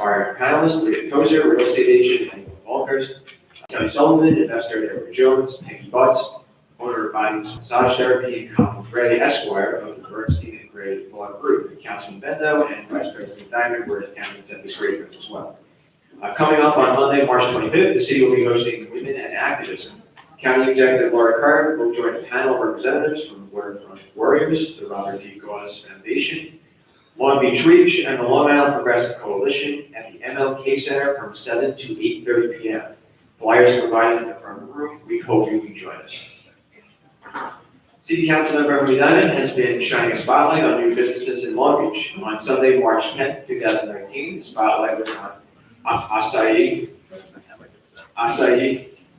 Our panelists, Leah Tozer, real estate agent, and Walkers, Kelly Sullivan, investor, Edward Jones, Peggy Butts, owner of Bodies Massage Therapy, and Colin Gray, Esquire, of the Bernstein and Gray Law Group, and Councilman Bendo, and Vice President Diamond, were accountants at this great group as well. Coming up on Monday, March 25th, the city will be hosting Women and Activism. County Executive Laura Curran will join a panel of representatives from Waterfront Warriors, the Robert D. Gause Foundation, Long Beach Reach, and the Long Island Progressive Coalition at the MLK Center from 7 to 8:30 p.m. Flyers provided in the front room. We hope you can join us. City Council member Ernie Diamond has been shining a spotlight on new businesses in Long Beach. On Sunday, March 10th, 2019, the spotlight was on Acai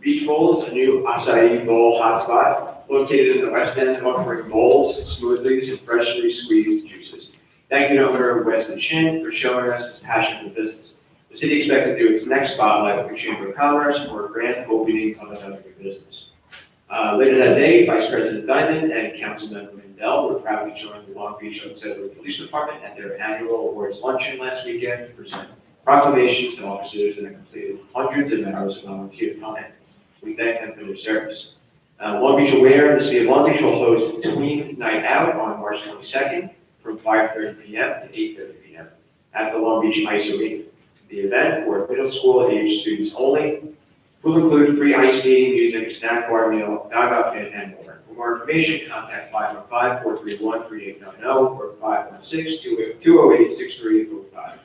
Beach Bowls, a new acai bowl hotspot located in the West End, offering bowls, smoothies, and freshly squeezed juices. Thank you to owner Wesley Shin for showing us his passion for business. The city expects to do its next spotlight with the Chamber of Commerce for a grand opening of another new business. Later that day, Vice President Diamond and Councilmember Mandel were proudly joined the Long Beach Auxiliary Police Department at their annual awards luncheon last weekend to present proclamations to officers that have completed hundreds of hours of volunteer time. We thank them for their service. Long Beach Aware, the city of Long Beach will host Tween Night Out on March 22nd from 5:30 p.m. to 8:30 p.m. at the Long Beach Ice Arena. The event, for middle school age students only, will include free ice skating, music, snack bar meal, dog outfit, and more. For more information, contact 515-431-3890 or 516-208-6345.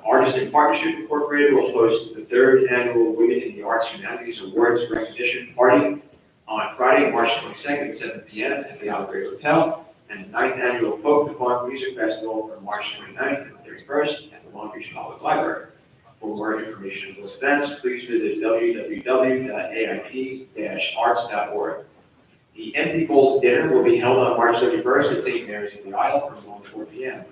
Artists in Partnership Incorporated will host the 3rd annual Women in the Arts Humanities Awards recognition party on Friday, March 22nd at 7 p.m. at the Allegria Hotel, and the 9th annual Folk to Funk Music Festival from March 29th and 31st at the Long Beach Public Library. For more information on those events, please visit www.aip-arts.org. The Empty Bowls Dinner will be held on March 31st at St. Mary's in the Isle from 1 to 4 p.m.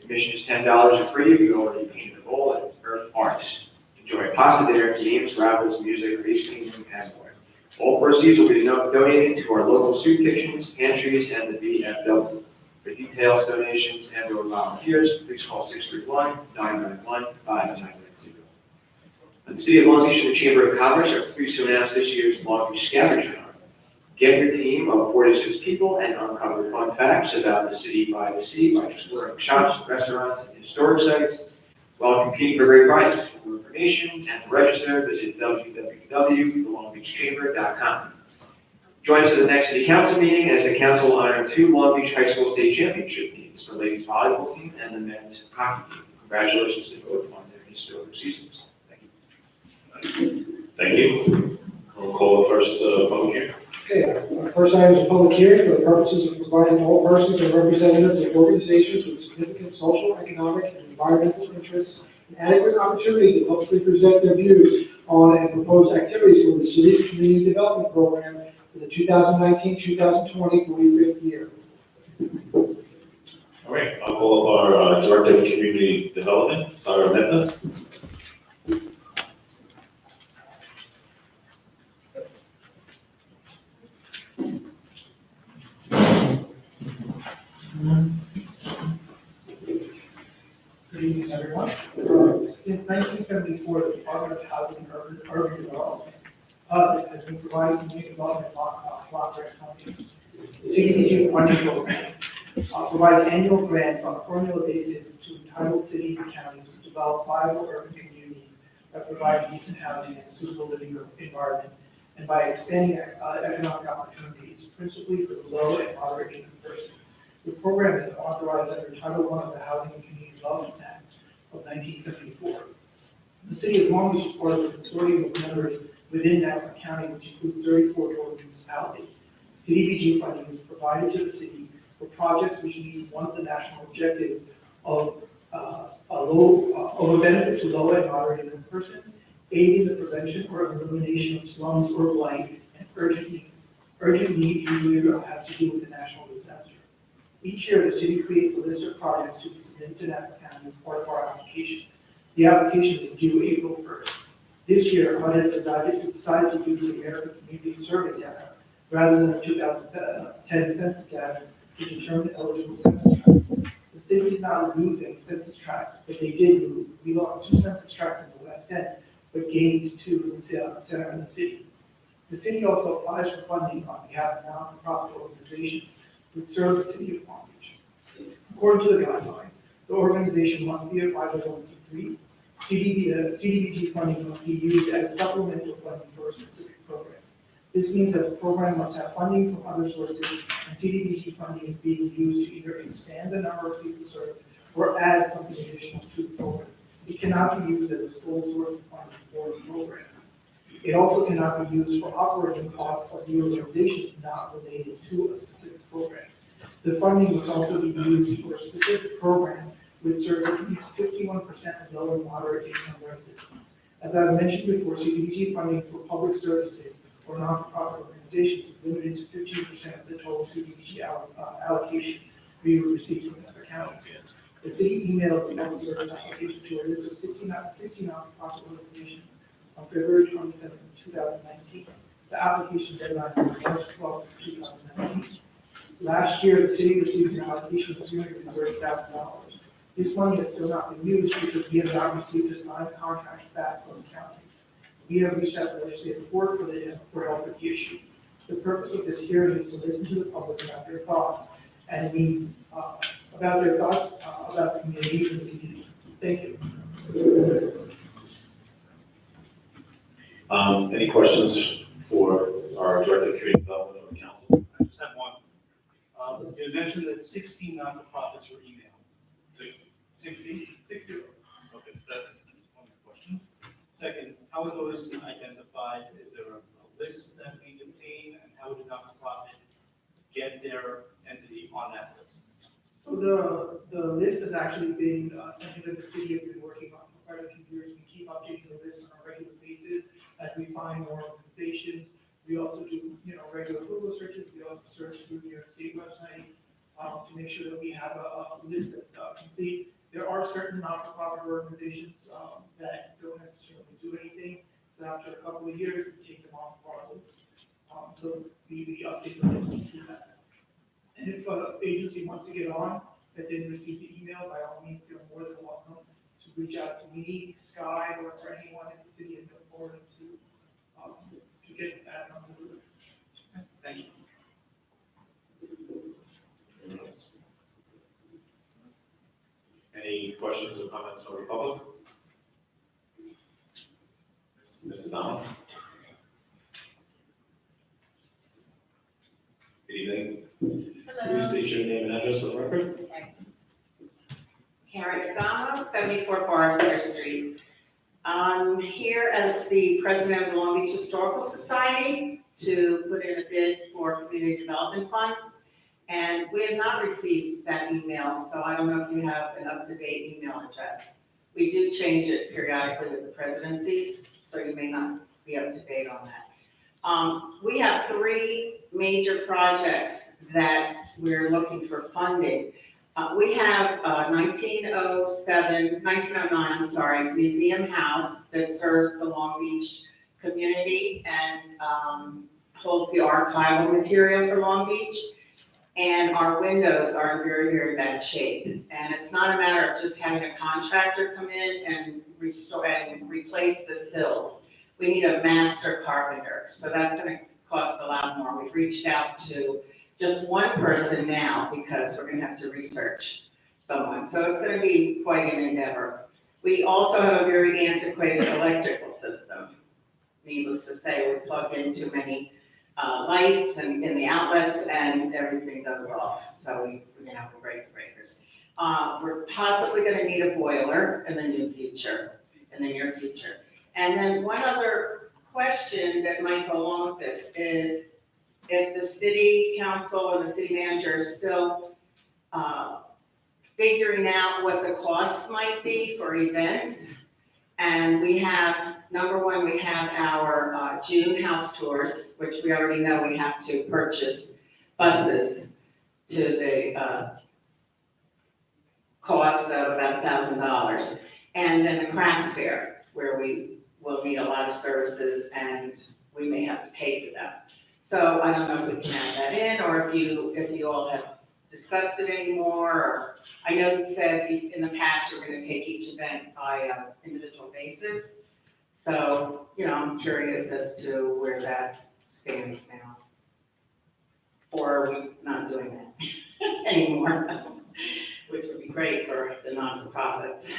Admission is $10 and free if you already paid the bowl at Earth Arts. Enjoy a pasta dinner, games, raffles, music, ice cream, and more. All proceeds will be donated to our local soup kitchens, pantries, and the VFW. For details, donations, and/or volunteers, please call 631-991-5992. The City of Long Beach and the Chamber of Commerce are pleased to announce this year's Long Beach Scavenger Hunt. Get your team of 4 to 6 people and uncover fun facts about the city by the sea by exploring shops, restaurants, and historic sites while competing for great prizes. For more information and to register, visit www.thelongbeachchamber.com. Join us at the next City Council meeting as the Council honored 2 Long Beach High School state championship teams, the ladies volleyball team and the men's hockey team. Congratulations to both on their historic seasons. Thank you. Thank you. We'll call the first public hearing. Okay, our first item is a public hearing for the purposes of providing all persons and representatives of organizations with significant social, economic, and environmental interests an adequate opportunity to publicly present their views on and propose activities for the city's community development program for the 2019-2020 45th year. All right, I'll call up our Director of Community Development, Sarah Mehta. Good evening, everyone. Since 1974, the Department of Housing and Urban Development has been providing community development block grant funding. The CDBG funding program provides annual grants on a formula basis to entitled cities and counties to develop viable urban communities that provide decent housing and suitable living environment, and by expanding economic opportunities, principally for the low and moderate income person. The program is authorized under Title I of the Housing and Community Development Act of 1974. The City of Long Beach is part of the consortium of members within Nassau County, which includes 34 total municipalities. CDBG funding is provided to the city for projects which meet one of the national objectives of a benefit to low and moderate income persons, aiding the prevention or elimination of slums or blight, and urgent need usually have to do with the national disaster. Each year, the city creates a list of projects to be submitted to Nassau County as part of our application. The application is due April 1st. This year, HUD has decided to use the American Community Survey data rather than the 2010 census data to determine eligible census tracts. The city did not lose any census tracts, but they did lose. We lost 2 census tracts in the west end, but gained 2 in the center of the city. The city also applies for funding on behalf of nonprofit organizations which serve the city of Long Beach. According to the guideline, the organization must be a 501c3. CDBG funding must be used as supplemental funding for a specific program. This means that the program must have funding from other sources, and CDBG funding is being used to either expand the number of people served or add something additional to the program. It cannot be used as a sole source of funding for the program. It also cannot be used for operating costs of the organization not related to a specific program. The funding must also be used for a specific program which serves at least 51% of low and moderate income residents. As I mentioned before, CDBG funding for public services or nonprofit organizations is limited to 15% of the total CDBG allocation we will receive from this account. The city emailed the public service application to a list of 60 nonprofit organizations on February 27, 2019. The application deadline was March 12, 2019. Last year, the city received an allocation of $230,000. This money has still not been used because we have not received a signed contract back from the county. We have reached out to legislative board for help with the issue. The purpose of this hearing is to listen to the public about their thoughts and needs, about the community and the community. Thank you. Any questions for our Director of Community Development or council? I just have one. You mentioned that 60 not-for-profits were emailed. 60? 60? Okay, that's one of the questions. Second, how are those identified? Is there a list that we obtain, and how would a not-for-profit get their entity on that list? So the list has actually been something that the city has been working on for quite a few years. We keep updating the list on a regular basis as we find more organizations. We also do, regular Google searches. We also search through the New York State website to make sure that we have a list that's complete. There are certain not-for-profit organizations that don't necessarily do anything. So after a couple of years, we take them off our list. So we update the list and do that. And if an agency wants to get on that didn't receive the email, by all means, you're more than welcome to reach out to me, Sky, or to anyone in the city and look forward to get that on the list. Thank you. Any questions or comments from the public? Ms. O'Donnell? Good evening. Please Hello, state your name and address for the record. Karen Adamo, 74 Forester Street. I'm here as the president of the Long Beach Historical Society to put in a bid for community development funds. And we have not received that email, so I don't know if you have an up-to-date email address. We do change it periodically with the presidencies, so you may not be up to date on that. We have 3 major projects that we're looking for funding. We have 1909, Museum House that serves the Long Beach community and holds the archival material for Long Beach. And our windows are in very, very bad shape. And it's not a matter of just having a contractor come in and restore and replace the sills. We need a master carpenter, so that's going to cost a lot more. We've reached out to just one person now because we're going to have to research someone. So it's going to be quite an endeavor. We also have a very antiquated electrical system. Needless to say, we plug in too many lights and in the outlets and everything goes off. So we're going to have to break the breakers. We're possibly going to need a boiler in the near future. And then one other question that might go along with this is if the city council or the city manager is still figuring out what the costs might be for events. And we have, number one, we have our June house tours, which we already know we have to purchase buses to the cost of about $1,000. And then the crafts fair, where we will need a lot of services and we may have to pay for them. So I don't know if we can add that in or if you all have discussed it anymore, or, I know you said in the past you're gonna take each event by individual basis. So, I'm curious as to where that stands now. Or are we not doing that anymore? Which would be great for the non-for-profits. I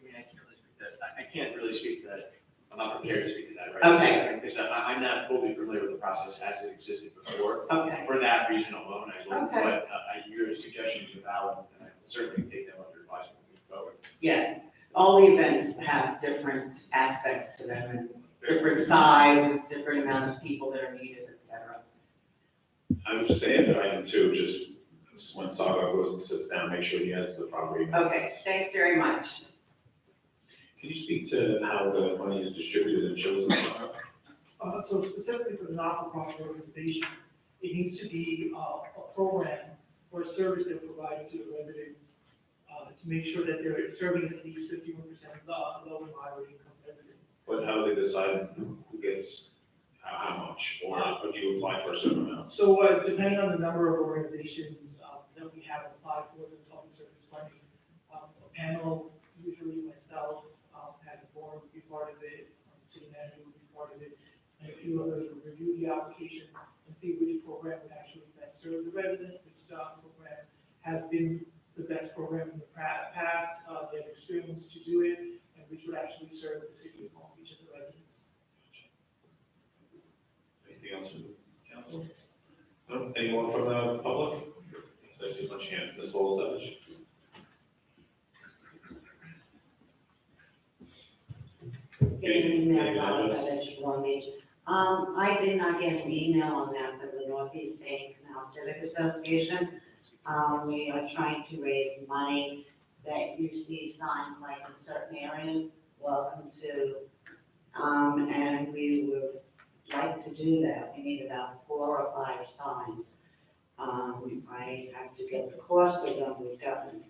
mean, I can't really speak to that. I'm not prepared to speak to that right Okay. now. Because I'm not fully familiar with the process as it existed before. Okay, For that reason alone, I will, Okay. but your suggestions are valid, and I will certainly take them under advisement moving forward. yes. All the events have different aspects to them, and different size, different amount of people that are needed, et cetera. I would just say after item 2, just when Sagar goes and sits down, make sure he has the proper email. Okay, thanks very much. Can you speak to how the money is distributed and chosen? So specifically for the not-for-profit organization, it needs to be a program or a service they're providing to the residents to make sure that they're serving at least 51% low and moderate income residents. But how do they decide who gets how much, or do you apply for a certain amount? So depending on the number of organizations that we have applied for the public service funding, a panel, usually myself, had a board be part of it, city manager would be part of it, and a few others would review the application and see which program would actually best serve the resident, which program has been the best program in the past, they have experience to do it, and which would actually serve the city of Palm Beach and the residents. Anything else from council? No? Anyone from the public? Yes, I see a bunch of hands. Ms. Wallace Savage? Getting an email about Savage Long Beach. I did not get an email on that for the Northeast Maine Canal Civic Association. We are trying to raise money that you see signs like in certain areas, welcome to, and we would like to do that. We need about 4 or 5 signs. I have to get the cost of them. We've gotten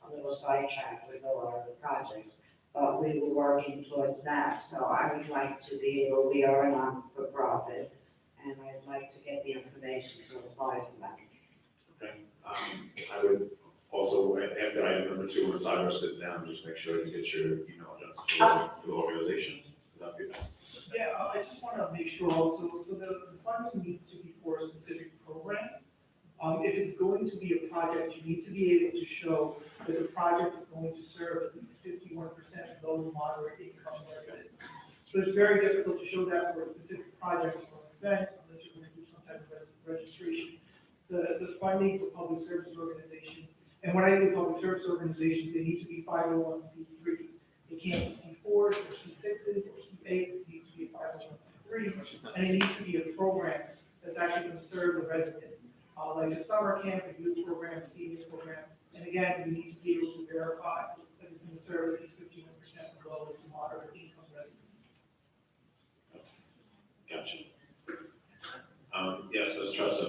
a little sidetracked with a lot of the projects, but we were working towards that. So I would like to be able, we are a non-for-profit, and I'd like to get the information to apply for that. Okay. I would also, after item number 2, when Cyrus sits down, just make sure you get your email address to the organization. That'd be nice. Yeah, I just want to make sure also, so the funding needs to be for a specific program. If it's going to be a project, you need to be able to show that the project is going to serve at least 51% low and moderate income residents. So it's very difficult to show that for a specific project or event unless you're going to do some type of registration. The funding for public service organizations, and when I say public service organizations, they need to be 501c3. They can't be C4s or C6s or C8s, it needs to be a 501c3, and it needs to be a program that's actually going to serve the resident. Like a summer camp, a youth program, a senior program, and again, we need to be able to verify that it's going to serve at least 51% of low to moderate income residents. Gotcha. Yes, Ms. Tressa.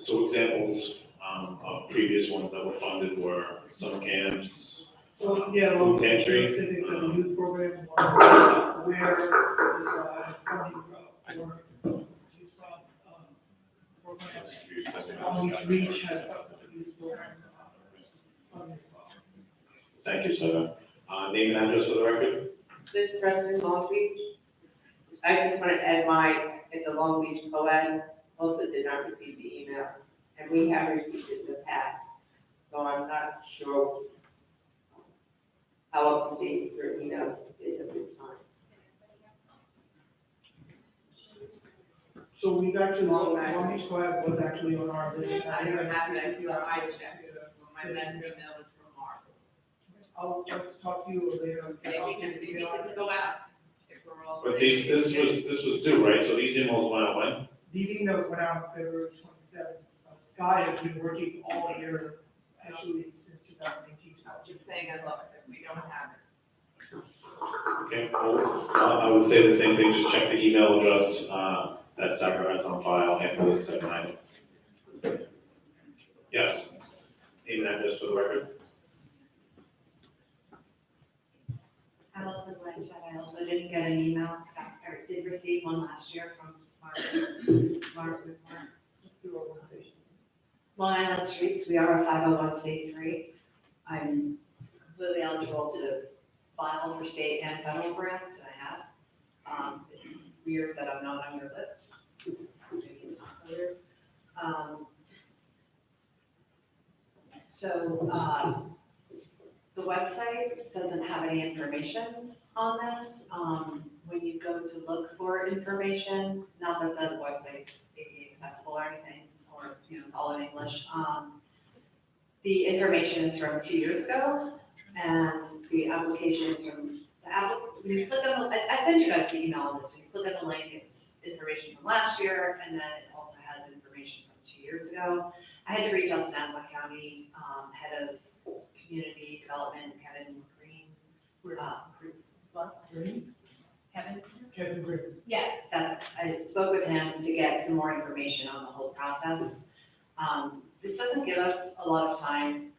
So examples of previous ones that were funded were summer camps. So, yeah, Food pantry. specific to the youth program, where is funding for youth programs. Long Beach Reach has a youth program. Funding as well. Thank you, sir. Name and address for the record? This President Long Beach. I just want to add at the Long Beach COAD also did not receive the emails, and we have received it in the past. So I'm not sure how up to date your email is at this time. So we've actually, Long Beach Squad was actually on our list. I don't have that, I checked. My last email was from Mark. I'll talk to you later. Maybe we can go out if we're all. But this was due, right? So these emails went out when? These emails went out on February 27th. Sky has been working all year, actually since 2018. I'm just saying I love it, we don't have it. Okay, well, I would say the same thing, just check the email address that Sagar has on file after this second item. Yes, name and address for the record. Allison Blanchard, I also didn't get an email, or did receive one last year from our Let's do organization. Long Island Streets, we are a 501c3. I'm completely eligible to file for state and federal grants, and I have. It's weird that I'm not on your list. Maybe it's not so weird. So, the website doesn't have any information on this. When you go to look for information, not that the website's accessible or anything, or, you know, it's all in English. The information is from 2 years ago, and the application is from when you click on the, I sent you guys the email on this, when you click on the link, it's information from last year, and then it also has information from 2 years ago. I had to reach out to Nassau County, head of community development, Kevin Green. Greens? Kevin? Kevin Greens. Yes, I spoke with him to get some more information on the whole process. This doesn't give us a lot of time.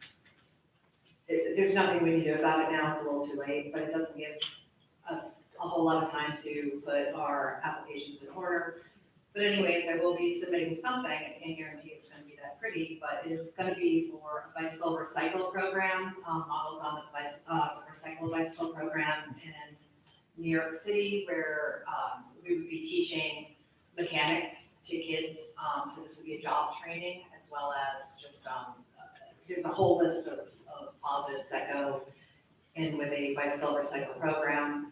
There's nothing we can do about it now, it's a little too late, but it doesn't give us a whole lot of time to put our applications in order. But anyways, I will be submitting something, I can't guarantee it's gonna be that pretty, but it's gonna be for a bicycle recycle program, models on the bicycle program in New York City, where we would be teaching mechanics to kids. So this would be a job training as well as just, there's a whole list of positives that go in with a bicycle recycle program.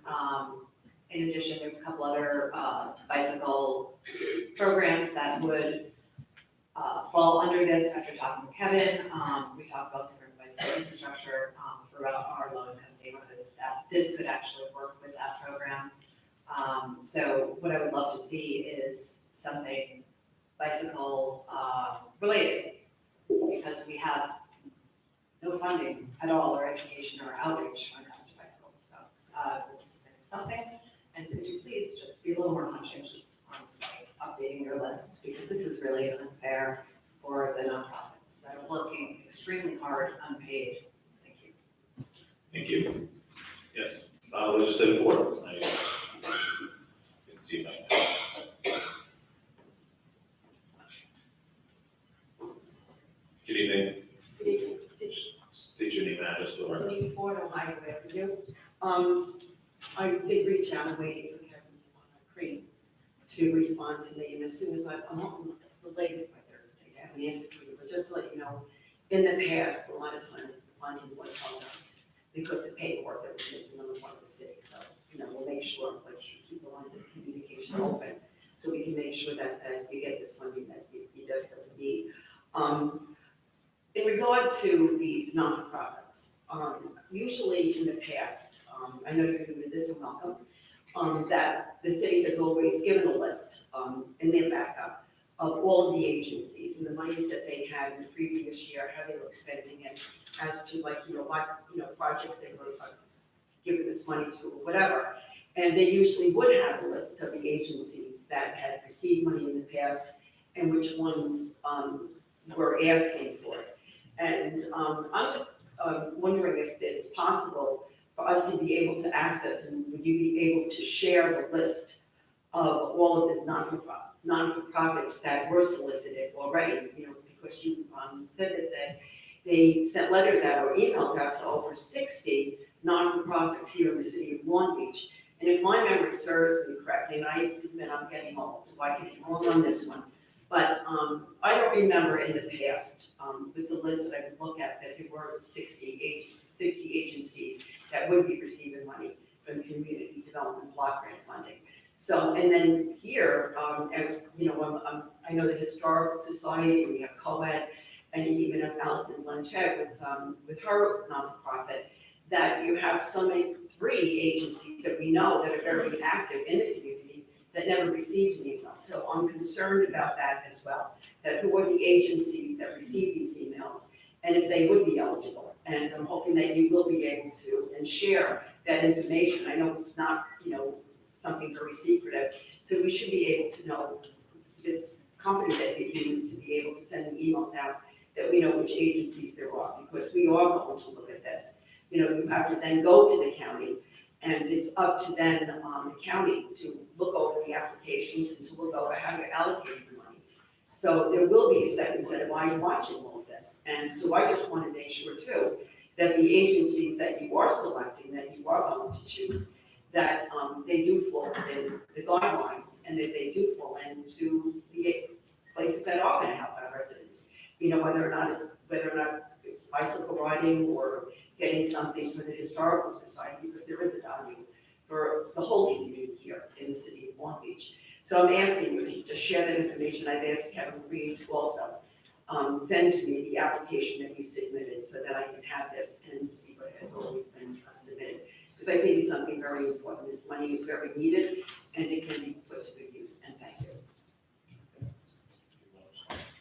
In addition, there's a couple other bicycle programs that would fall under this after talking to Kevin. We talked about different bicycle infrastructure throughout our low-income neighborhoods that this could actually work with that program. So what I would love to see is something bicycle related, because we have no funding at all, or education or outreach when it comes to bicycles. So we'll be submitting something, and could you please just be a little more conscientious on updating your lists, because this is really unfair for the nonprofits that are working extremely hard, unpaid. Thank you. Thank you. Yes, legislative forum. I can see that. Good evening. Good evening. State your name and address for the record. Denise Ford, Ohio Avenue. I did reach out and waiting for Kevin Cream to respond to me, and as soon as I'm home, the latest by Thursday, I have an answer for you. But just to let you know, in the past, a lot of times the funding was held up because the paperwork that was missing on the part of the city. So, you know, we'll make sure, like, keep the lines of communication open so we can make sure that you get this funding that you desperately need. In regard to these non-profits, usually in the past, I know you're doing this and welcome, that the city has always given a list in their backup of all of the agencies and the monies that they had in the previous year, how they were expending it, as to, like, what projects they were giving this money to or whatever. And they usually would have a list of the agencies that had received money in the past and which ones were asking for it. And I'm just wondering if it's possible for us to be able to access, and would you be able to share the list of all of the non-for-profits that were solicited already, because you said that they sent letters out or emails out to over 60 non-for-profits here in the city of Long Beach. And if my memory serves me correctly, and I admit I'm getting old, so I can be wrong on this one, but I don't remember in the past, with the list that I could look at, that there were 60 agencies that would be receiving money from community development block grant funding. So, and then here, as you know, I know the Historical Society, we have COED, and even have Allison Blanchett with her nonprofit, that you have so many 3 agencies that we know that are very active in the community that never received an email. So I'm concerned about that as well, that who are the agencies that receive these emails, and if they would be eligible. And I'm hoping that you will be able to and share that information. I know it's not, something very secretive, so we should be able to know this company that you use to be able to send the emails out, that we know which agencies there are, because we are going to look at this. You have to then go to the county And it's up to then, the county to look over the applications and to look over how to allocate the money. So there will be a second set of eyes watching all of this. And so I just want to make sure too, that the agencies that you are selecting, that you are going to choose, that they do fall within the guidelines and that they do fall into the places that are going to help our residents. You know, whether or not it's bicycle riding or getting something for the Historical Society, because there is a value for the whole community here in the city of Long Beach. So I'm asking you to share that information. I've asked Kevin Reed to also send to me the application that you submitted so that I can have this and see what has always been submitted. Because I think it's something very important. This money is very needed and it can be put to good use. And thank you.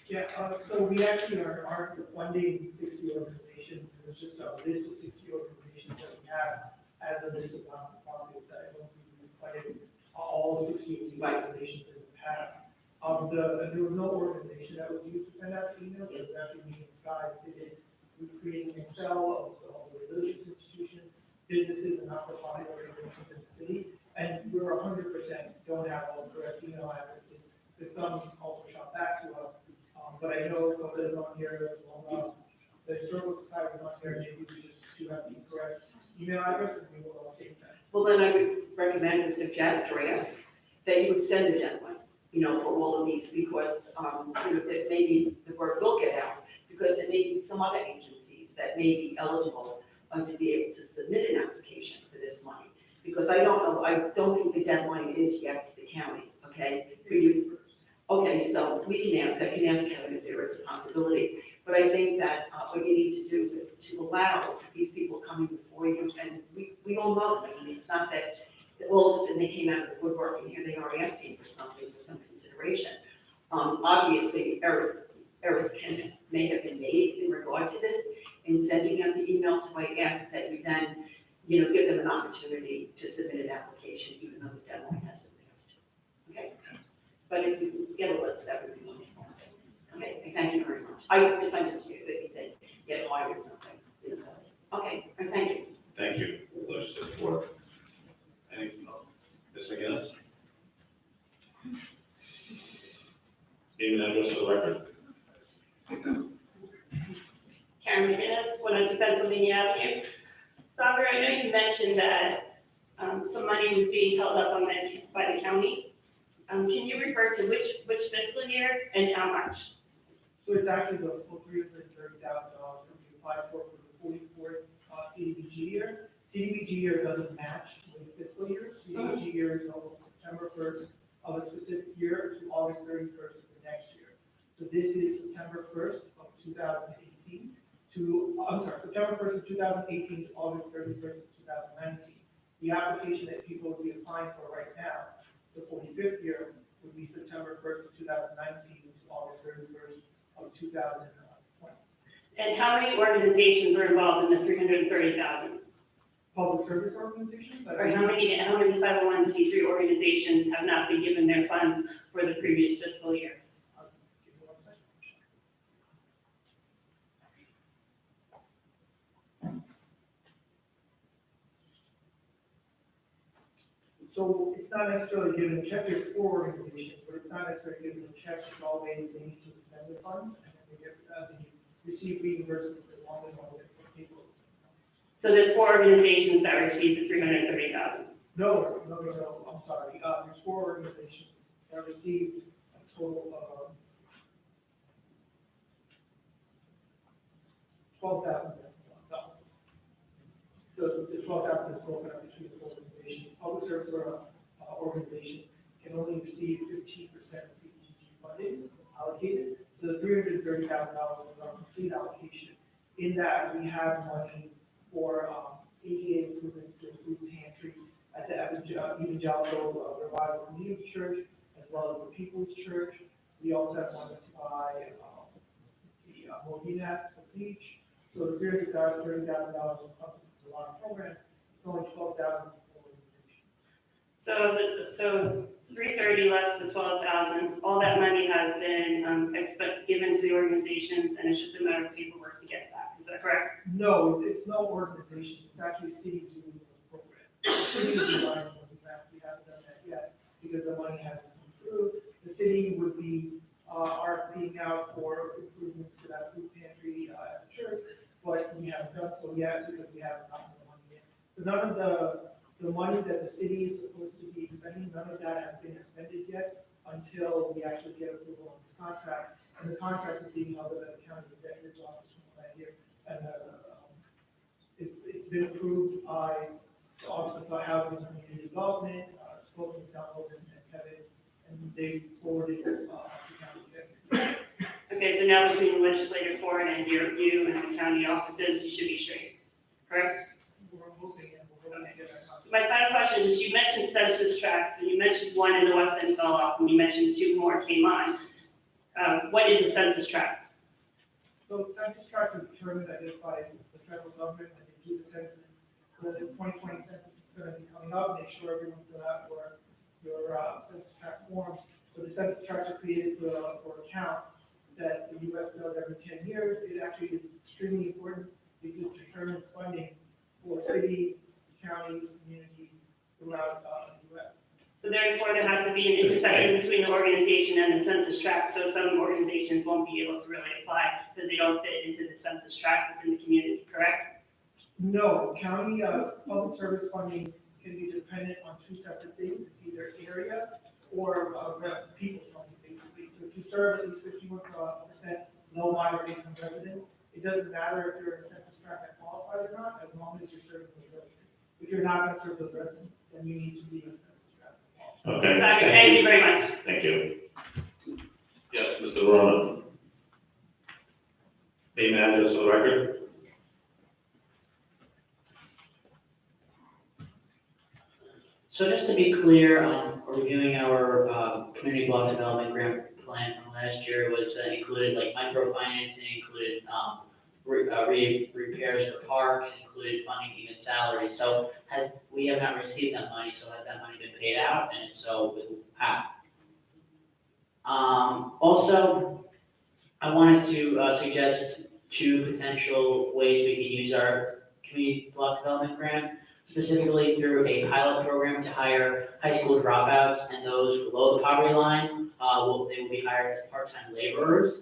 Yeah, so we actually aren't funding 60 organizations. There's just a list of 60 organizations that we have as a list of nonprofits. I don't think we funded all 60 of these organizations in the past. There was no organization that was used to send out emails. It was actually me and Sky that did it. We created an Excel of all the religious institutions, businesses, and not-for-profit organizations in the city. And we're 100% don't have all the correct email addresses. Because some also shot back to us. But I know CODA is on here, the Historical Society is on here, maybe we just do have the correct email address and we will update that. Well, then I would recommend and suggest, Reyes, that you would send a deadline, you know, for all of these, because, you know, that maybe the word will get out, because there may be some other agencies that may be eligible to be able to submit an application for this money. Because I don't think the deadline is yet for the county, okay? For you. Okay, so I can ask Kevin if there is a possibility, but I think that what you need to do is to allow these people coming before you, and we all know them. I mean, it's not that all of a sudden they came out of the woodwork and here they are asking for something, for some consideration. Obviously, errors may have been made in regard to this in sending out the email, so I ask that you then, you know, give them an opportunity to submit an application, even though the deadline hasn't passed. Okay? But if you get a list, that would be wonderful. Okay, and thank you very much. I misunderstood that you said get hired or something. Okay, and thank you. Thank you. Legislative Board. Anything else? Ms. McGinnis? Name and address for the record. Karen McGinnis, 102 Pennsylvania Avenue. Sandra, I know you mentioned that some money was being held up by the county. Can you refer to which fiscal year and how much? So it's actually the full $330,000 that we applied for the 44th CDBG year. CDBG year doesn't match with fiscal years. CDBG year is from September 1st of a specific year to August 31st of the next year. So this is September 1st of 2018 September 1st of 2018 to August 31st of 2019. The application that people would be applying for right now, the 45th year, would be September 1st of 2019 to August 31st of 2020. And how many organizations are involved in the 330,000? Public service organizations? Or how many 501c3 organizations have not been given their funds for the previous fiscal year? Give me 1 second. So it's not necessarily given a check, there's 4 organizations, but it's not necessarily given a check, it's always they need to extend the funds, and then they receive reimbursements as long as all the people. So there's 4 organizations that received the 330,000. No, I'm sorry, there's 4 organizations that received a total of $12,000. So the 12,000 is broken up between the organizations. Public service organization can only receive 15% of CDBG funding allocated. So the $330,000 is our complete allocation. In that, we have money for ADA improvements to improve pantry at the Evangelical Revival Community Church, as well as the People's Church. We also have money to buy, more mats for the beach. So the $30,000 encompasses a lot of programs. It's only $12,000 for organization. So 330 less the 12,000. All that money has been given to the organizations, and it's just a matter of paperwork to get it back. Is that correct? No, it's no organization. It's actually city doing those programs. city would be buying those grants, we haven't done that yet, because the money hasn't come through. The city would be, RFPing out for improvements to that food pantry, at the church, but we haven't done so yet, because we haven't gotten the money yet. So none of the money that the city is supposed to be expending, none of that has been expended yet until we actually get approval on this contract. And the contract is being held at the county executive's office from what I hear. And, it's been approved by the Office of Housing and Community Development, spoken with Donald and Kevin, and they forwarded it, to county executive. Okay, so now between the legislators board and you and the county offices, you should be straight, correct? We're hoping, and we're hoping to get that contract. My final question is, you mentioned census tracts, and you mentioned one in the West End fell off, and you mentioned two more came on. What is a census tract? So census tracts are determined, I guess, by the federal government, when they do the census. The 2020 census is going to be coming up, make sure everyone fill out your census tract forms. So the census tracts are created for a count that the U.S. does every 10 years. It actually is extremely important because it determines funding for cities, counties, communities throughout the U.S. So therefore, there has to be an intersection between the organization and the census tract, so some organizations won't be able to really apply because they don't fit into the census tract within the community, correct? No, county public service funding can be dependent on two separate things. It's either area or people funding, basically. So if you serve at least 51% low moderate income residents, it doesn't matter if you're in a census tract that qualifies or not, as long as you're serving those residents. If you're not going to serve those residents, then you need to be in a census tract. Okay. Thank you very much. Thank you. Yes, Mr. Roman. Name and address for the record. So just to be clear, reviewing our community block development grant plan from last year was included like microfinancing, included repairs for parks, included funding even salaries. So we have not received that money, so has that money been paid out? And if so, how? Also, I wanted to suggest two potential ways we can use our community block development grant, specifically through a pilot program to hire high school dropouts and those below the poverty line. They will be hired as part-time laborers.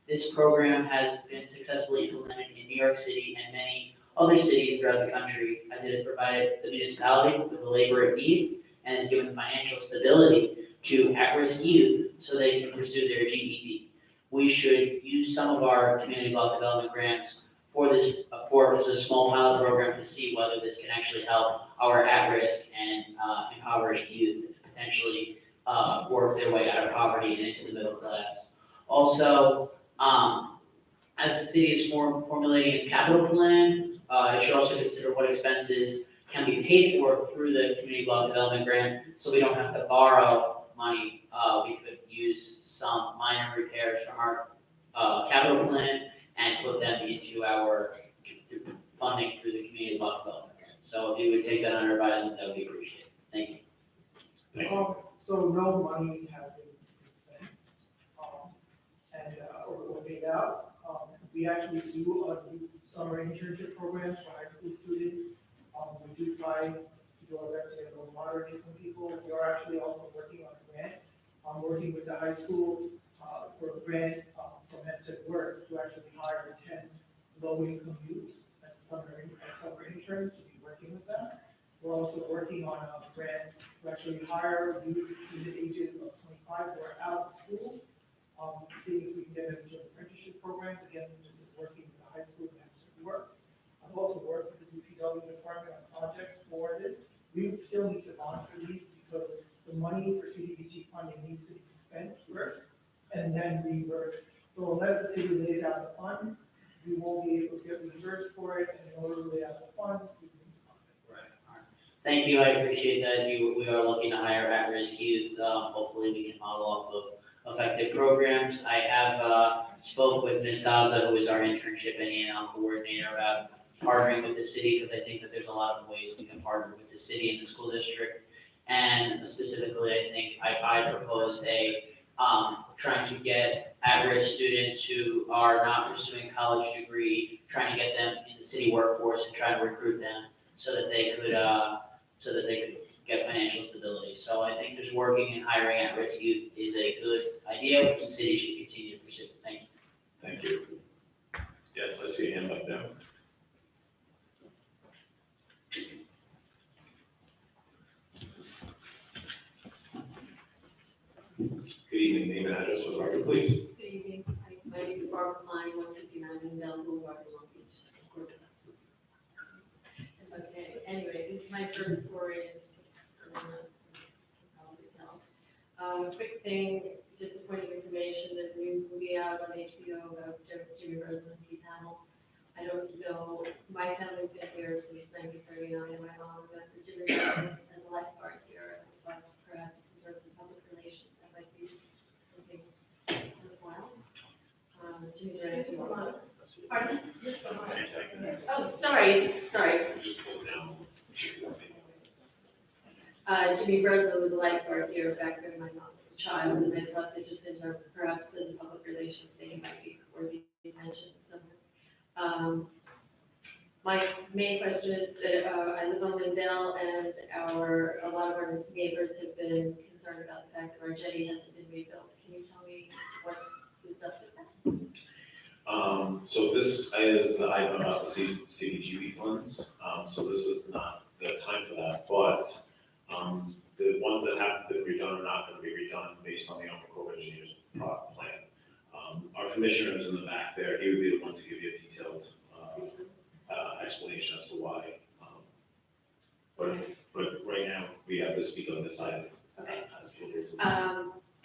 This program has been successfully implemented in New York City and many other cities throughout the country, as it has provided the municipality with the labor it needs and has given financial stability to at-risk youth so they can pursue their GED. We should use some of our community block development grants for this, as a small pilot program to see whether this can actually help our at-risk and impoverished youth potentially work their way out of poverty and into the middle class. Also, as the city is formulating its capital plan, it should also consider what expenses can be paid for through the community block development grant, so we don't have to borrow money. We could use some minor repairs from our capital plan and put them into our funding through the community block development grant. So if you would take that under advisement, that would be appreciated. Thank you. So no money has been spent, or paid out. We actually do summer internship programs for high school students. We do try to do our best to get those moderate income people. We are actually also working on a grant. I'm working with the high school for a grant from MedSec Works to actually hire 10 low-income youths as summer interns to be working with them. We're also working on a grant to actually hire youth between the ages of 25 who are out of school. See if we can get them into apprenticeship programs. Again, this is working with the high school and MedSec Works. I've also worked with the DPW department on projects for this. We would still need to monitor these because the money for CDBG funding needs to be spent first and then reimbursed. So unless the city lays out the funds, we won't be able to get reimbursed for it, and in order to lay out the funds, we can fund it. Right. All right. Thank you. I appreciate that. We are looking to hire at-risk youth. Hopefully, we can model off of effective programs. I have spoke with Ms. Daza, who is our internship and E&L coordinator, about partnering with the city, because I think that there's a lot of ways we can partner with the city and the school district. And specifically, I think I proposed trying to get at-risk students who are not pursuing a college degree, trying to get them in the city workforce and trying to recruit them so that they could so that they could get financial stability. So I think just working and hiring at-risk youth is a good idea, which the city should continue to pursue. Thank you. Thank you. Yes, I see a hand up there. Good evening, name and address for the record, please. Good evening. My name is Barbara Klein, 159 Lindell Boulevard, Long Beach. Okay, anyway, this is my first foray into public health. Quick thing, just a point of information, there's a new movie out on HBO about Jimmy Roseland and Pete Hamill. I don't know, my family's been here since 1939, and my mom got for Jimmy Roseland as a lifeguard here, but perhaps in terms of public relations, that might be something worthwhile. Jimmy, do I have to go on? Pardon? Oh, sorry. Just pull down. Jimmy Roseland was a lifeguard here back when my mom was a child, and I thought that just in terms, perhaps as a public relations thing, it might be worthy of mention somewhere. My main question is that, I live on Lindell, and a lot of our neighbors have been concerned about the fact that our jetty hasn't been rebuilt. Can you tell me what is up with that? So this is the item about the CDGB funds. So this is not the time for that, but, the ones that haven't been redone are not gonna be redone based on the Army Corps of Engineers plan. Our commissioner is in the back there. He would be the one to give you a detailed, explanation as to why. But right now, we have to speak on this item. Okay. As proposed.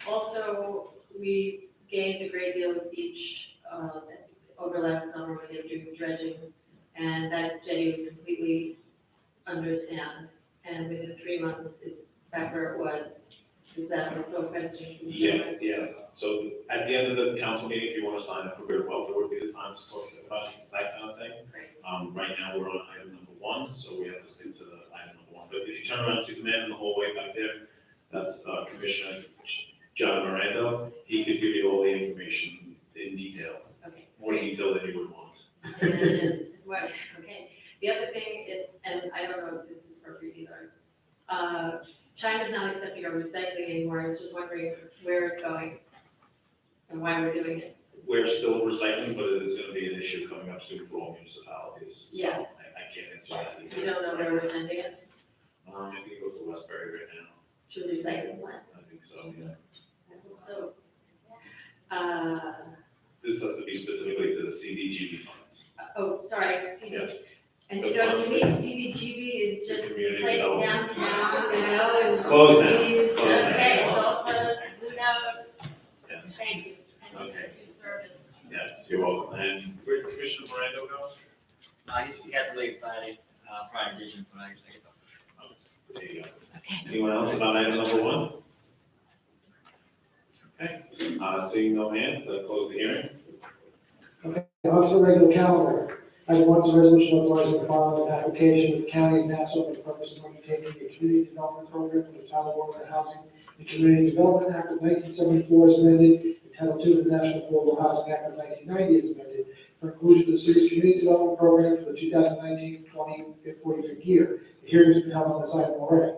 Also, we gained a great deal of beach, over last summer when they were doing dredging, and that jetty was completely under sand. And within 3 months, it's back where it was. Is that also a question? Yeah. So at the end of the council meeting, if you want to sign up for Good Welfare, would be the time to talk about that kind of thing. Great. Right now, we're on item number 1, so we have to stick to the item number 1. But if you turn around and see the man in the hallway back there, that's Commissioner John Miranda. He could give you all the information in detail, Okay. more detail than you would want. Well, okay. The other thing is, and I don't know if this is appropriate either, China's not accepting our recycling anymore. I was just wondering where it's going and why we're doing it. We're still recycling, but it is going to be an issue coming up soon for all municipalities. So Yes. I can't answer that either. You don't know where we're sending it I think it goes to Westbury right now. to the recycling plant. I think so, yeah. So, This has to be specifically to the CDGB funds. oh, sorry, CDGB. Yes. And you know, to me, CDGB is just a Community place development. downtown, you know, and. It's closed now. It's closed now. Okay, it's also Blue Note. Yes. Thank you. And Okay. thank you, service. Yes, you're welcome. And where did Commissioner Miranda go? He had to leave Friday, prior vision, but I just think There you go. Okay. Anyone else about item number 1? Okay, seeing no hands, close the hearing. On to the regular calendar. Item 1 is a resolution authorizing the filing of an application with the county of Nassau for the purpose of undertaking a community development program for the Town of Warren Housing and Community Development Act of 1974 as amended, and Title II of the National Affordable Housing Act of 1990 as amended, for inclusion of the city's community development program for the 2019-20 40 year. The hearing has been held on this item already.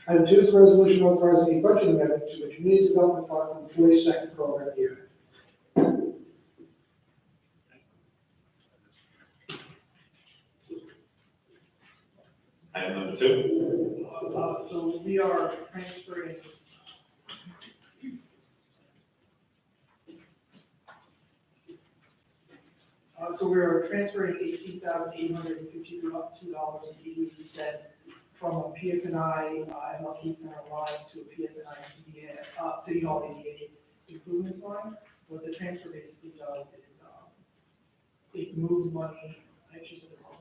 Item 2 is a resolution authorizing a budget amendment to the Community Development Fund for the 42nd program year. Item number 2. So we are transferring. So we are transferring $18,852.88 from a PFNI MLK Center line to a PFNI CDA, City Hall ADA improvements line. What the transfer basically does is, it moves money, I just said it wrong.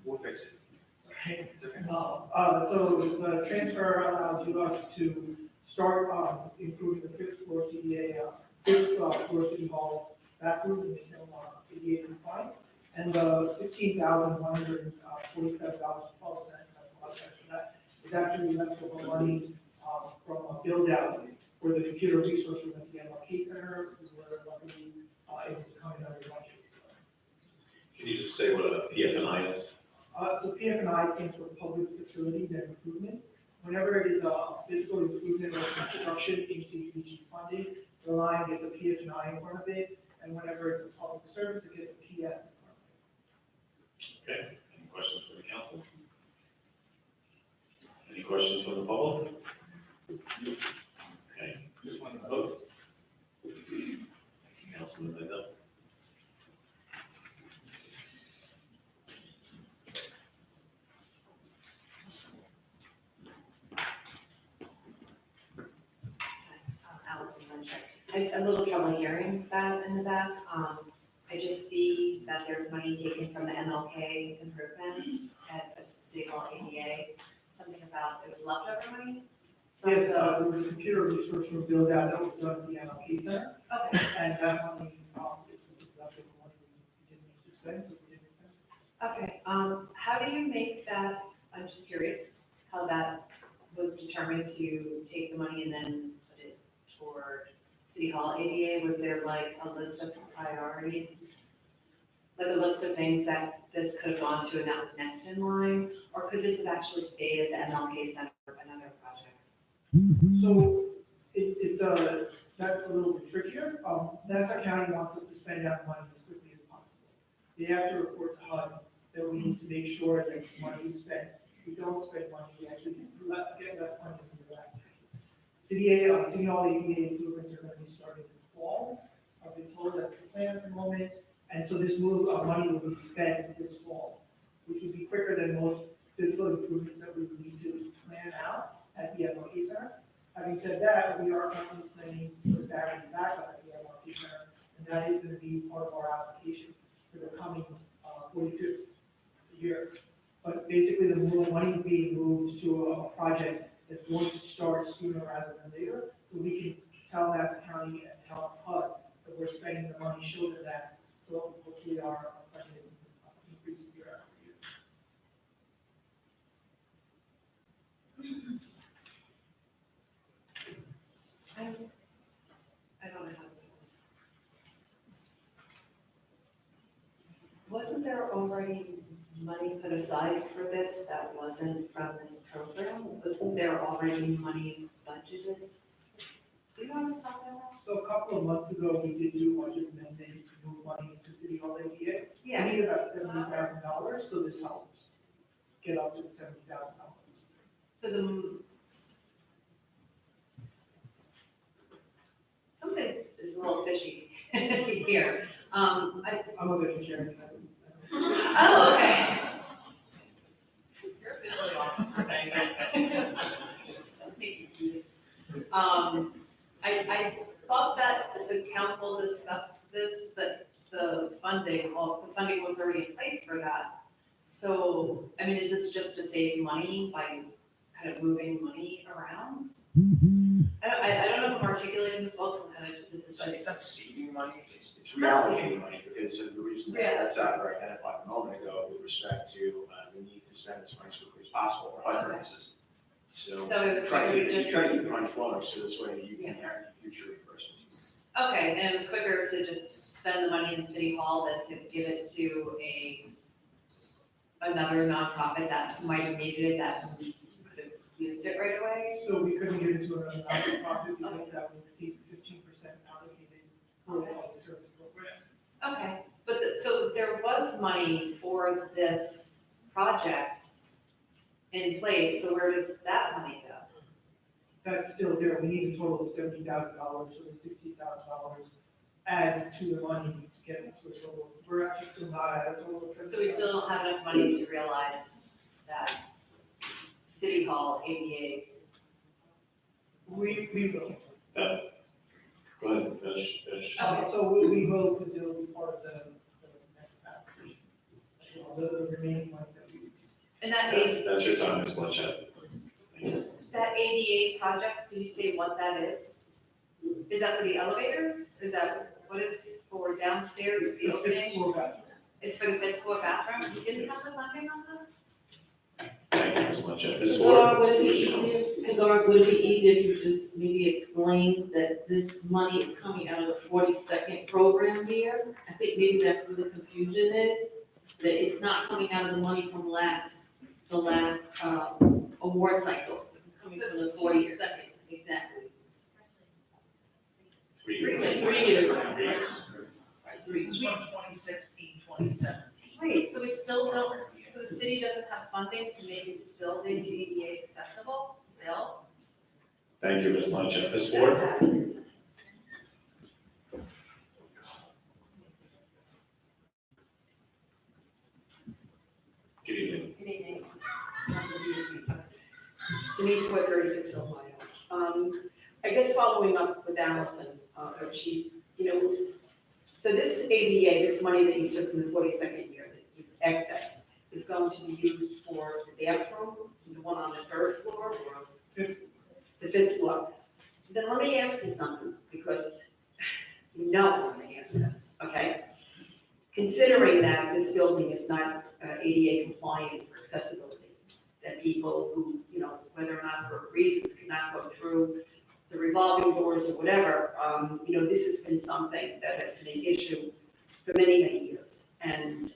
We'll fix it. So the transfer allows you to start improving the 5th floor CDA, 5th floor City Hall bathroom and make them ADA compliant. And the $15,147.12, that is actually leftover money from a build out for the computer resource room at the MLK Center, is where luckily it was coming under budget. Can you just say what a PFNI is? So PF&I stands for Public Facilities and Improvement. Whenever it is a physical improvement or construction in CDBG funding, the line gets a PF&I in front of it, and whenever it's a public service, it gets a PS in front of it. Okay, any questions from the council? Any questions from the public? Okay, just want to vote. Councilman Mandel. Allison Munchak. I had a little trouble hearing that in the back. I just see that there's money taken from the MLK improvements at City Hall ADA. Something about it was leftover money? Yes, there was a computer resource room build out that was done at the MLK Center, Okay, and that money, was leftover money we didn't need to spend, so we didn't spend it. okay. How do you make that, I'm just curious, how that was determined to take the money and then put it toward City Hall ADA? Was there like a list of priorities? Like a list of things that this could have gone to and that was next in line? Or could this have actually stayed at the MLK Center for another project? So that's a little bit trickier. Nassau County wants us to spend that money as quickly as possible. They have to report to HUD that we need to make sure that money is spent. If we don't spend money, we actually get less money than we have. City Hall ADA improvements are going to be starting this fall. I've been told that's the plan at the moment. And so this move of money will be spent this fall, which would be quicker than most physical improvements that we would need to plan out at the MLK Center. Having said that, we are currently planning for battery backup at the MLK Center, and that is going to be part of our application for the coming 45th year. But basically, the money is being moved to a project that's going to start sooner rather than later, so we can tell Nassau County and tell HUD that we're spending the money, show them that, so hopefully our budget increase year after year. I don't know how to do this. Wasn't there already money put aside for this that wasn't from this program? Wasn't there already money budgeted? Do you know what I'm talking about? So a couple of months ago, we did do a budget amendment to move money into City Hall ADA. Yeah. We need about $70,000, so this helps get up to the $70,000. So something is a little fishy here. I'm a vegetarian. Oh, okay. You're really awesome for saying that. I thought that the council discussed this, that the funding was already in place for that. So, I mean, is this just to save money by kind of moving money around? I don't know if I'm articulating this well, because this is So it's just. not saving money, it's reallocating money, because of the reason that Yeah. that's identified a moment ago with respect to, the need to spend as much as quickly as possible for HUD purposes. So So it was try quicker to to just. keep the money flowing, so this way you can have future reimbursements. Okay, and it was quicker to just spend the money in City Hall than to give it to another nonprofit that might have needed it, that could have used it right away? So we couldn't get into another nonprofit because that would exceed 15% allocated for the public service program. Okay, but so there was money for this project in place, so where did that money go? That's still there. We need a total of $70,000, so the $60,000 adds to the money to get it to a total. We're actually still not at a total of $70,000. So we still don't have enough money to realize that City Hall ADA. We will. Go ahead, finish. Okay. So we will, because it'll be part of the next application. The remaining money that we. And that That's your time, Ms. Blanchett. that ADA project, can you say what that is? Is that for the elevators? Is that, what is for downstairs, the opening? It's for the fifth floor bathroom? You didn't have the funding on that? Thank you, Ms. Blanchett. Ms. Laura, Ward? would it be easier, Laura, would it be easier if you just maybe explain that this money is coming out of the 42nd program year? I think maybe that's where the confusion is. that it's not coming out of the money from the last, award cycle. This is coming from the 42nd, exactly. 3 years. 3 years. This is from 2016, 2017. Wait, so we still don't, so the city doesn't have funding to make its building ADA accessible still? Thank you, Ms. Blanchett. Ms. Ford? Good evening. Good evening. Denise Wood, 36 Ohio. I guess following up with Allison, our chief, so this ADA, this money that you took from the 42nd year, that is excess, is going to be used for the bathroom, the one on the 3rd floor, or the 5th floor. Then let me ask you something, because you know I'm gonna ask this, okay? Considering that this building is not ADA compliant for accessibility, that people who, whether or not for reasons cannot go through the revolving doors or whatever, this has been something that has been an issue for many, many years. And,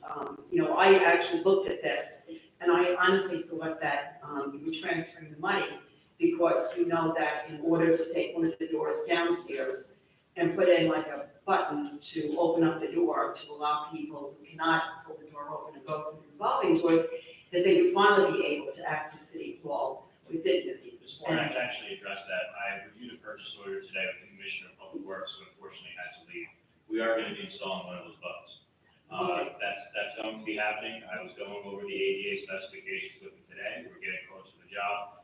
I actually looked at this, and I honestly thought that you were transferring the money because you know that in order to take one of the doors downstairs and put in like a button to open up the door to allow people who cannot pull the door open and go through the revolving doors, that they would finally be able to access City Hall with dignity. This morning, I actually addressed that. I reviewed a purchase order today with the Commissioner of Public Works, who unfortunately had to leave. We are going to be installing one of those buttons. That's going to be happening. I was going over the ADA specifications with him today. We're getting close to the job.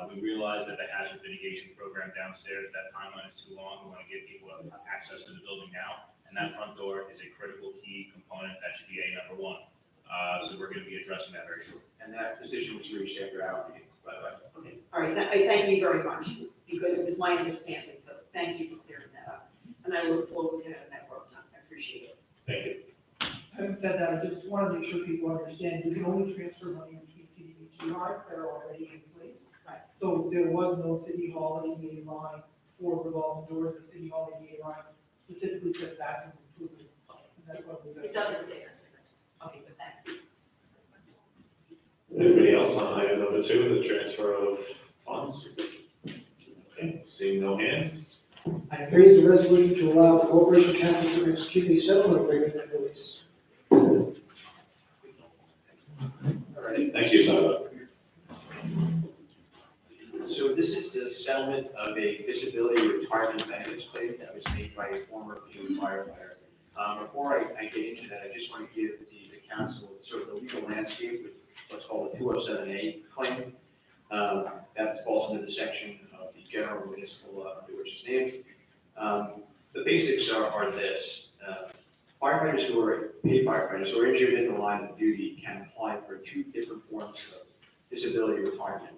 We realize that the hazard mitigation program downstairs, that timeline is too long. We want to give people access to the building now. And that front door is a critical key component. That should be a number one. So we're going to be addressing that very shortly. And that decision was reached after our meeting, by the way. Okay, all right, I thank you very much, because it was my understanding, so thank you for clearing that up. And I look forward to having that work done. I appreciate it. Thank you. Having said that, I just want to make sure people understand, you can only transfer money between CDBG lines that are already in place. Right. So there was no City Hall ADA line for revolving doors, the City Hall ADA line specifically says bathroom improvements. And that's what we're. It doesn't say that. Okay, but thank you. Anybody else on item number 2, the transfer of funds? Okay, seeing no hands. Item 3 is a resolution to allow the Corporation Council to execute a settlement agreement and release. All right. Thank you, Sandra. So this is the settlement of a disability retirement benefits claim that was made by a former Pima firefighter. Before I get into that, I just want to give the council sort of the legal landscape with what's called a 207A claim. That falls under the section of the general municipal, which is named. The basics are this. Firefighters who are paid firefighters who are injured in the line of duty can apply for 2 different forms of disability retirement.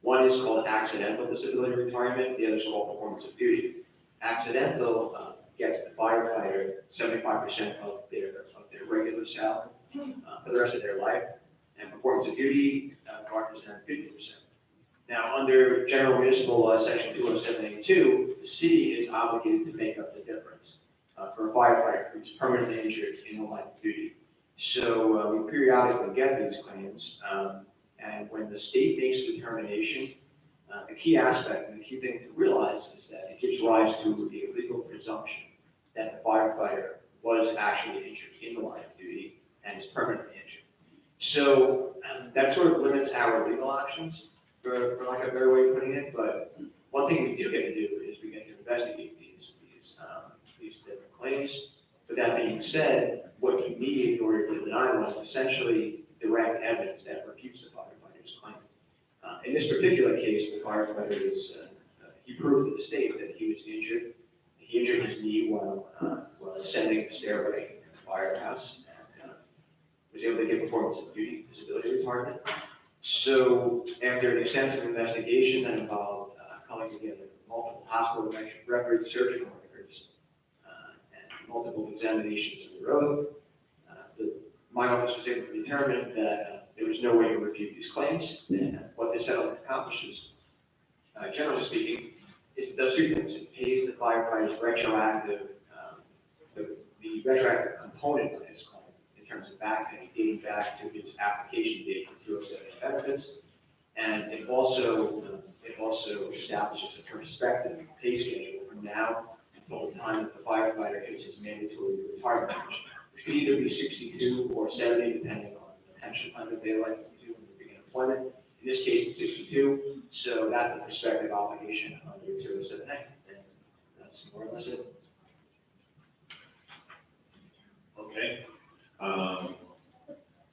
One is called accidental disability retirement, the other is called performance of duty. Accidental gets the firefighter 75% of their regular salary for the rest of their life, and performance of duty garners them 50%. Now, under general municipal law, section 207A2, the city is obligated to make up the difference for a firefighter who's permanently injured in the line of duty. So we periodically get these claims, and when the state makes a determination, the key aspect and the key thing to realize is that it gives rise to the legal presumption that the firefighter was actually injured in the line of duty and is permanently injured. So that sort of limits our legal options, for lack of a better way of putting it. But one thing we do get to do is we get to investigate these different claims. But that being said, what you need in order to deny one is essentially direct evidence that refutes the firefighter's claim. In this particular case, the firefighter he proved to the state that he was injured. He injured his knee while ascending the stairway in the firehouse, and was able to get performance of duty disability retirement. So after an extensive investigation that involved culling together multiple hospital records, surgical records, and multiple examinations of the road, my office was able to determine that there was no way to refute these claims. And what this settlement accomplishes, generally speaking, is it does 2 things. It pays the firefighters retroactive, the retroactive component of his claim in terms of dating back to his application date for 207 benefits. And it also establishes a prospective pay schedule from now until the time that the firefighter hits his mandatory retirement age, which could either be 62 or 70, depending on the pension fund that they like to do when they begin employment. In this case, it's 62, so that's the prospective obligation under 207A. And that's more or less it. Okay.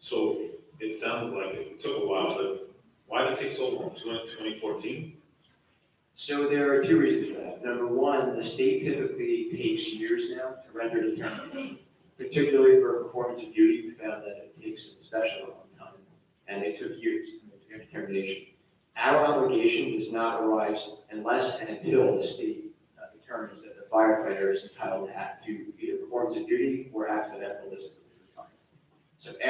So it sounded like it took a while, but why did it take so long? 2014? So there are two reasons for that. Number one, the state typically takes years now to render determination, particularly for performance of duty. We found that it takes some special amount of time, and they took years to make their determination. Our obligation does not arise unless and until the state determines that the firefighter is entitled to either performance of duty or accidental disability retirement. So